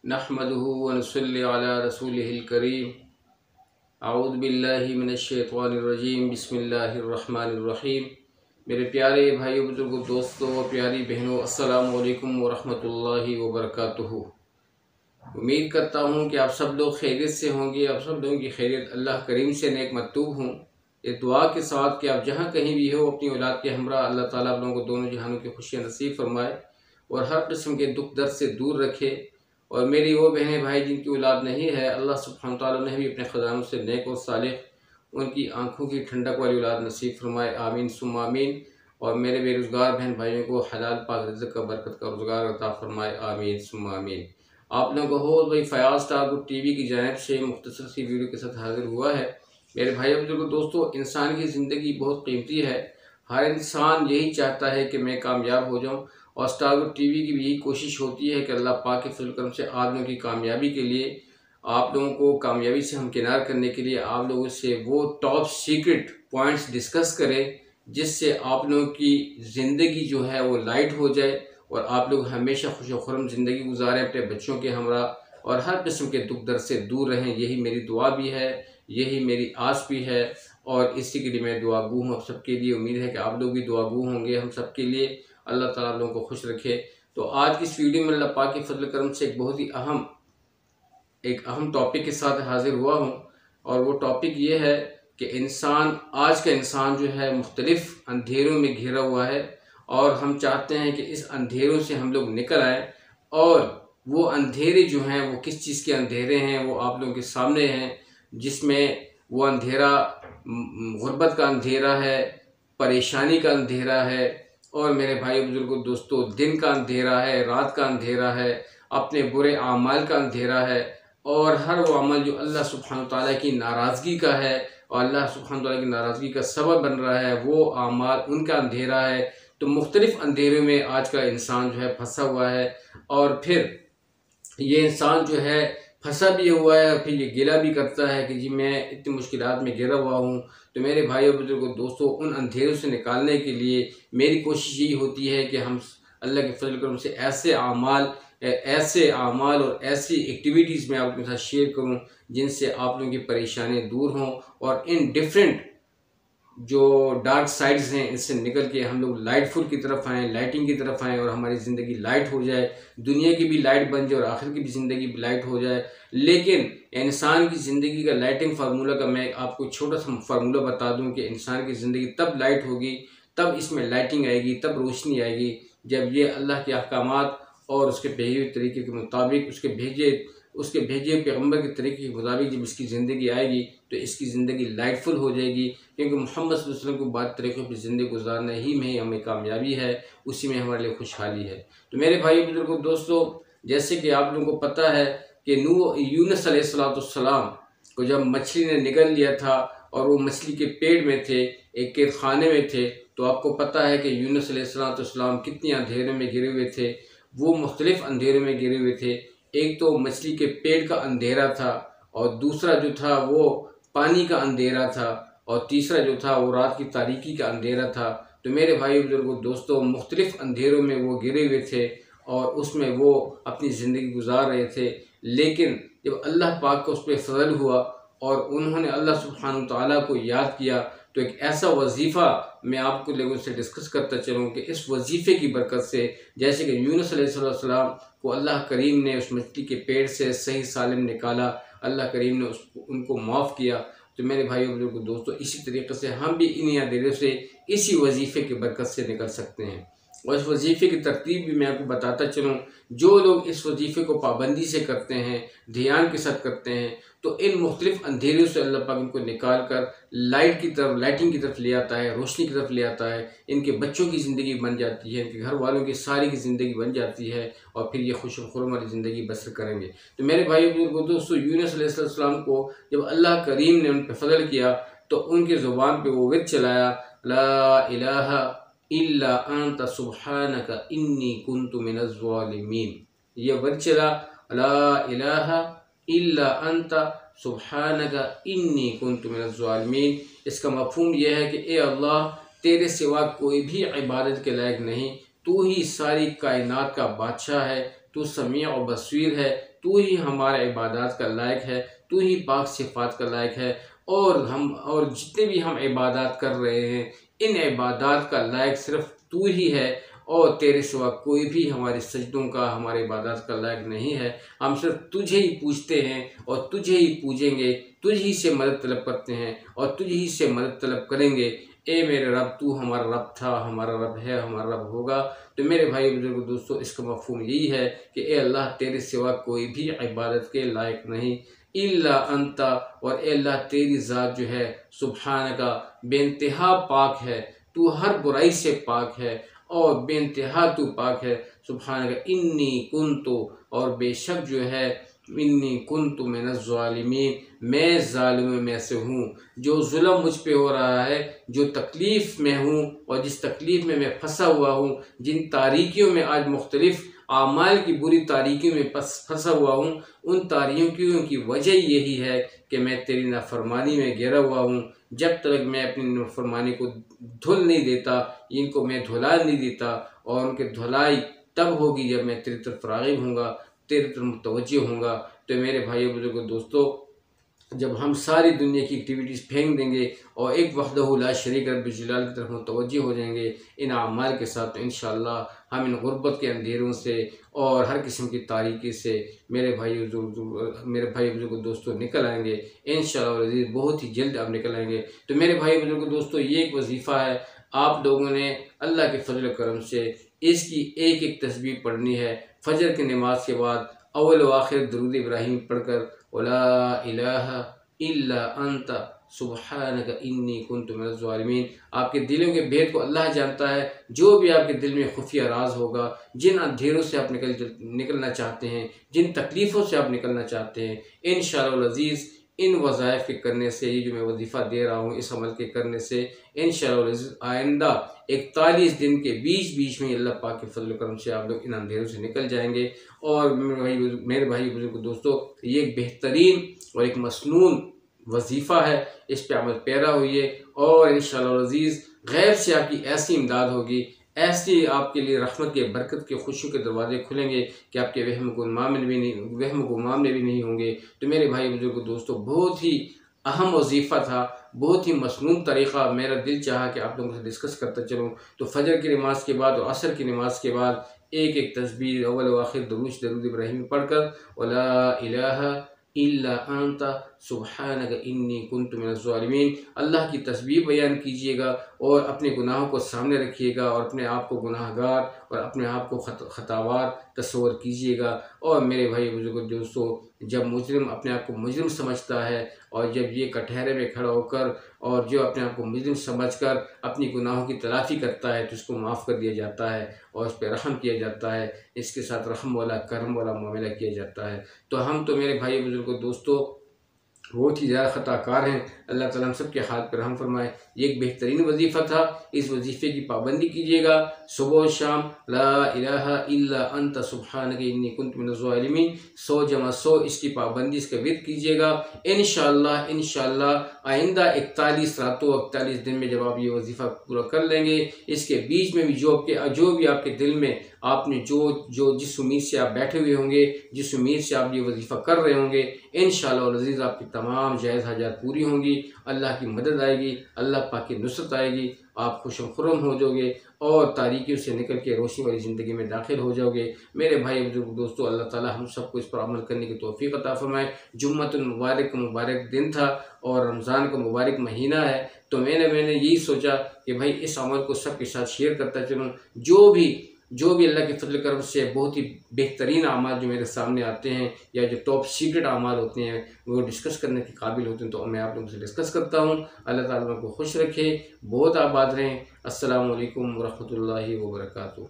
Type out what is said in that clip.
नहमदुहु व नुसल्ली अला रसूलिहिल करीम। अऊज़ु बिल्लाहि मिनश्शैतानिर रजीम। बिस्मिल्लाहिर रहमानिर रहीम। मेरे प्यारे भाइयों, बुजुर्गों, दोस्तों, प्यारी बहनों, अस्सलामु अलैकुम व रहमतुल्लाहि व बरकातुहू। उम्मीद करता हूँ कि आप सब लोग खैरियत से होंगे। आप सब लोगों की खैरियत अल्लाह करीम से नेक मतूब हूँ। इस दुआ के साथ कि आप जहाँ कहीं भी हो, अपनी औलाद के हमरा अल्लाह ताला आप लोगों को दोनों जहानों की खुशियाँ नसीब फरमाए और हर किस्म के दुख दर्द से दूर रखे। और मेरी वो बहनें भाई जिनकी औलाद नहीं है, अल्लाह सुब्हानहू तआला ने भी अपने ख़जानों से नेक और सालिह उनकी आँखों की ठंडक वाली औलाद नसीब फरमाए, आमीन सुम्मा आमीन। और मेरे बेरोज़गार बहन भाइयों को हलाल पाक रिज़्क़ का बरकत का रोज़गार अता फरमाए, आमीन सुम्मा आमीन। आप लोगों को हो भाई फयाज़ टारगुट टीवी की जानिब से मुख्तसर सी वीडियो के साथ हाजिर हुआ है। मेरे भाई बुजुर्गों, दोस्तों, इंसान की ज़िंदगी बहुत कीमती है। हर इंसान यही चाहता है कि मैं कामयाब हो जाऊं और स्टार ग्रुप टीवी की भी यही कोशिश होती है कि अल्लाह पाक के फजल करम से आप लोगों की कामयाबी के लिए, आप लोगों को कामयाबी से हमकिनार करने के लिए आप लोगों से वो टॉप सीक्रेट पॉइंट्स डिस्कस करें जिससे आप लोगों की ज़िंदगी जो है वो लाइट हो जाए और आप लोग हमेशा खुश खुर्रम ज़िंदगी गुजारें अपने बच्चों के हमरा और हर किस्म के दुख दर्द से दूर रहें। यही मेरी दुआ भी है, यही मेरी आस भी है और इसी के लिए मैं दुआगू हूँ आप सबके लिए। उम्मीद है कि आप लोग भी दुआगू होंगे हम सब के लिए। अल्लाह ताला आप लोगों को खुश रखे। तो आज की इस वीडियो में अल्लाह पाक के फजल करम से एक बहुत ही अहम टॉपिक के साथ हाजिर हुआ हूँ और वो टॉपिक ये है कि आज का इंसान जो है मुख्तलिफ अंधेरों में घिरा हुआ है और हम चाहते हैं कि इस अंधेरों से हम लोग निकल आएँ। और वो अंधेरे जो हैं वो किस चीज़ के अंधेरे हैं वो आप लोगों के सामने हैं, जिसमें वो अंधेरा गुर्बत का अंधेरा है, परेशानी का अंधेरा है और मेरे भाई बुजुर्गों, दोस्तों, दिन का अंधेरा है, रात का अंधेरा है, अपने बुरे आमाल का अंधेरा है और हर वो अमल जो अल्लाह सुब्हानहू तआला की नाराज़गी का है और अल्लाह सुब्हानहू तआला की नाराज़गी का सबब बन रहा है, वो आमाल उनका अंधेरा है। तो मुख्तलिफ अंधेरों में आज का इंसान जो है फंसा हुआ है और फिर ये इंसान जो है फंसा भी हुआ है और फिर ये गिला भी करता है कि जी मैं इतनी मुश्किलात में गिरा हुआ हूँ। तो मेरे भाइयों बुजुर्गों, दोस्तों, उन अंधेरों से निकालने के लिए मेरी कोशिश यही होती है कि हम अल्लाह के फजल करम से ऐसे आमाल और ऐसी एक्टिविटीज़ में आपके साथ शेयर करूँ जिनसे आप लोगों की परेशानियाँ दूर हों और इन डिफरेंट जो डार्क साइड्स हैं इनसे निकल के हम लोग लाइटफुल की तरफ आएँ, लाइटिंग की तरफ आएँ और हमारी ज़िंदगी लाइट हो जाए, दुनिया की भी लाइट बन जाए और आखिर की भी ज़िंदगी लाइट हो जाए। लेकिन इंसान की ज़िंदगी का लाइटिंग फार्मूला का मैं आपको छोटा सा फार्मूला बता दूं कि इंसान की ज़िंदगी तब लाइट होगी, तब इसमें लाइटिंग आएगी, तब रोशनी आएगी जब ये अल्लाह के अहकामात और उसके भेजे हुए तरीके के मुताबिक, उसके भेजे पैगम्बर के तरीके के मुताबिक जब इसकी ज़िंदगी आएगी तो इसकी ज़िंदगी लाइटफुल हो जाएगी। क्योंकि मोहम्मद सल्लल्लाहु अलैहि वसल्लम को बाद तरीक़ों पर ज़िंदगी गुजारना ही में हमें कामयाबी है, उसी में हमारे लिए खुशहाली है। तो मेरे भाई बुजुर्गों, दोस्तों, जैसे कि आप लोगों को पता है कि यूनुस अलैहिस्सलाम को जब मछली ने निगल लिया था और वो मछली के पेट में थे, एक कैद खाने में थे, तो आपको पता है कि यूनुस अलैहिस्सलाम कितनी अंधेरे में गिरे हुए थे। वो मुख्तलिफ अंधेरों में गिरे हुए थे। एक तो मछली के पेट का अंधेरा था और दूसरा जो था वो पानी का अंधेरा था और तीसरा जो था वो रात की तारीकी का अंधेरा था। तो मेरे भाई बुजुर्गों, दोस्तों, मुख्तलिफ अंधेरों में वो गिरे हुए थे और उसमें वो अपनी ज़िंदगी गुजार रहे थे। लेकिन जब अल्लाह पाक को उस पर फजल हुआ और उन्होंने अल्लाह सुब्हानहू तआला को याद किया, तो एक ऐसा वजीफ़ा मैं आपको लोगों से डिस्कस करता चलूँ कि इस वजीफ़े की बरकत से, जैसे कि यूनुस अलैहिस्सलाम को अल्लाह करीम ने उस मछली के पेट से सही सालिम निकाला, अल्लाह करीम ने उनको माफ़ किया। तो मेरे भाइयों बुजुर्गों, दोस्तों, इसी तरीके से हम भी इन्हीं अंधेरों से इसी वजीफ़े की बरकत से निकल सकते हैं। और इस वजीफ़े की तरतीब भी मैं आपको बताता चलूँ। जो लोग इस वजीफ़े को पाबंदी से करते हैं, ध्यान के साथ करते हैं, तो इन मुख्तलिफ अंधेरों से अल्लाह पाक इनको निकाल कर लाइटिंग की तरफ ले आता है, रोशनी की तरफ ले आता है। इनके बच्चों की ज़िंदगी बन जाती है, इनके घर वालों की सारी की ज़िंदगी बन जाती है और फिर ये खुश खुर्रम वाली ज़िंदगी बसर करेंगे। तो मेरे भाई बुजुर्गों, दोस्तों, यूनुस अलैहिस्सलाम को जब अल्लाह करीम ने उन पर फजल किया तो उनके ज़ुबान पर वो विर्द चलाया, ला इलाहा इल्ला अंता सुब्हानका इन्नी कुन्तु मिनज़ ज़ालिमीन। ये वर्ड चला, ला इलाहा इल्ला अंता सुब्हानका इन्नी कुन्तु मिनज़ ज़ालिमीन। इसका मफ़हूम यह है कि ए अल्लाह, तेरे सिवा कोई भी इबादत के लायक नहीं, तू ही सारी कायनात का बादशाह है, तू समीअ और बसीर है, तू ही हमारे इबादत का लायक है, तू ही पाक सिफात का लायक है। और जितने भी हम इबादत कर रहे हैं, इन इबादत का लायक सिर्फ तू ही है और तेरे सिवा कोई भी हमारे सजदों का, हमारे इबादत का लायक नहीं है। हम सिर्फ तुझे ही पूजते हैं और तुझे ही पूजेंगे, तुझ ही से मदद तलब करते हैं और तुझ ही से मदद तलब करेंगे। ए मेरे रब, तू हमारा रब था, हमारा रब है, हमारा रब होगा। तो मेरे भाई बुजुर्ग दोस्तों, इसका मफ़हूम यही है कि ए अल्लाह, तेरे सिवा कोई भी इबादत के लायक नहीं, इल्ला अंता, और ए अल्लाह तेरी ज़ात जो है सुब्हान का बेइंतहा पाक है, तू हर बुराई से पाक है और बेइंतहा तू पाक है। सुब्हान का इन्नी कुन्तु, और बेशक जो है इन्नी कुन्तु मिनज़ ज़ालिमीन, मैं ज़ालिमों में से हूँ। जो जुल्म मुझ पे हो रहा है, जो तकलीफ़ में हूँ और जिस तकलीफ़ में मैं फंसा हुआ हूँ, जिन तारीकियों में आज मुख्तलिफ़ आमाल की बुरी तारीकियों में फंसा हुआ हूँ, उन तारीकियों की वजह यही है कि मैं तेरी नाफरमानी में गिरा हुआ हूँ। जब तक मैं अपनी नाफरमानी को धुल नहीं देता, इनको मैं धुला नहीं देता, और उनके धुलाई तब होगी जब मैं तेरी तरफ राग़िब होऊंगा, तेरी तरफ मुतवज्जो होऊंगा। तो मेरे भाइयों बुजुर्गों दोस्तों, जब हम सारी दुनिया की एक्टिविटीज़ फेंक देंगे और एक वहदहू ला शरीक रब्बिल जलाल की तरफ मुतवज्जो हो जाएंगे इन आमाल के साथ, तो इंशाअल्लाह हम इन गुर्बत के अंधेरों से और हर किस्म की तारीकी से मेरे भाई बुजुर्ग दोस्तों निकल आएंगे इंशाअल्लाह अज़ीज़। बहुत ही जल्द अब निकल आएंगे। तो मेरे भाई बुजुर्ग दोस्तों, ये एक वजीफ़ा है, आप लोगों ने अल्लाह के फजल करम से इसकी एक एक तस्बीह पढ़नी है। फजर की नमाज के बाद अव्वल व आखिर दुरूद इब्राहिम पढ़कर ला इलाहा इल्ला अंता सुब्हानका इन्नी कुन्तु मिनज़ ज़ालिमीन। आपके दिलों के भेद को अल्लाह जानता है। जो भी आपके दिल में खुफिया राज होगा, जिन अंधेरों से आप निकलना चाहते हैं, जिन तकलीफ़ों से आप निकलना चाहते हैं, इंशाअल्लाह अज़ीज़ इन वज़ाइफ के करने से, ये जो मैं वजीफ़ा दे रहा हूँ, इस अमल के करने से इंशाअल्लाह आइंदा 41 दिन के बीच में अल्लाह पाक के फजल करम से आप लोग इन अंधेरों से निकल जाएंगे। और मेरे भाई बुजुर्ग दोस्तों, ये एक बेहतरीन और एक मसनून वजीफ़ा है, इस पे अमल पैरा हुई है और इंशाअल्लाह अज़ीज़ गैब से आपकी ऐसी इमदाद होगी, ऐसी आपके लिए रहमत के, बरकत के, खुशियों के दरवाजे खुलेंगे कि आपके वहम गुमान में भी नहीं होंगे। तो मेरे भाई बुजुर्ग दोस्तों, बहुत ही अहम वजीफ़ा था, बहुत ही मसनून तरीक़ा। मेरा दिल चाहा कि आप लोगों से डिस्कस करता चलूँ। तो फजर की नमाज के बाद और असर की नमाज के बाद एक एक तस्बीह अव्वल व आखिर दुरूद इब्राहिम पढ़कर वला इलाहा इल्ला अंता सुब्हानका इन्नी कुन्तु मिनज़ ज़ालिमीन अल्लाह की तस्बीह बयान कीजिएगा और अपने गुनाहों को सामने रखिएगा और अपने आप को गुनाहगार और अपने आप को खतावार तस्वर कीजिएगा। और मेरे भाई बुजुर्ग दोस्तों, जब मुजरिम अपने आप को मुजरिम समझता है और जब ये कटहरे में खड़ा होकर और जो अपने आप को मुजरिम समझकर अपनी गुनाहों की तलाफ़ी करता है, तो उसको माफ़ कर दिया जाता है और उस पर रहम किया जाता है, इसके साथ रहम वाला करम वाला मामला किया जाता है। तो हम तो मेरे भाई बुजुर्ग दोस्तों बहुत ही ज़्यादा ख़ताकार हैं। अल्लाह ताला हम सब के हाथ पर रहम फरमाए। ये एक बेहतरीन वजीफ़ा था, इस वजीफ़े की पाबंदी कीजिएगा। सुबह और शाम ला इलाहा इल्ला अंता सुब्हानका इन्नी कुन्तु मिनज़ ज़ालिमीन 100 जमा 100 इसकी पाबंदी, इसका विर्द कीजिएगा। इंशाअल्लाह आइंदा 41 रातों 41 दिन में जब आप ये वजीफ़ा पूरा कर लेंगे, इसके बीच में भी जो भी आपके दिल में आपने जो जिस उम्मीद से आप बैठे हुए होंगे, जिस उम्मीद से आप ये वजीफ़ा कर रहे होंगे, इंशाअल्लाह अज़ीज़ आपकी तमाम जायज़ हाजात पूरी होंगी, अल्लाह की मदद आएगी, अल्लाह पाक की नुसरत आएगी, आप खुश खुर्रम हो जाओगे और तारीकियों से निकल के रोशनी वाली ज़िंदगी में दाखिल हो जाओगे। मेरे भाई बुजुर्ग दोस्तों, अल्लाह ताला हम सबको इस पर अमल करने की तौफ़ीक़ अता फ़रमाए। जुम्मतुल मुबारक दिन था और रमज़ान का मुबारक महीना है, तो मैंने यही सोचा कि भाई इस अमल को सबके साथ शेयर करता चलूँ। जो भी अल्लाह के फजल करम से बहुत ही बेहतरीन अमाल जो मेरे सामने आते हैं या जो टॉप सीक्रेट अमाल होते हैं, वो डिस्कस करने के काबिल होते हैं, तो मैं आप लोगों से डिस्कस करता हूँ। अल्लाह ताला को खुश रखे, बहुत आबाद रहें। अस्सलामु अलैकुम व रहमतुल्लाहि व बरकातुहू।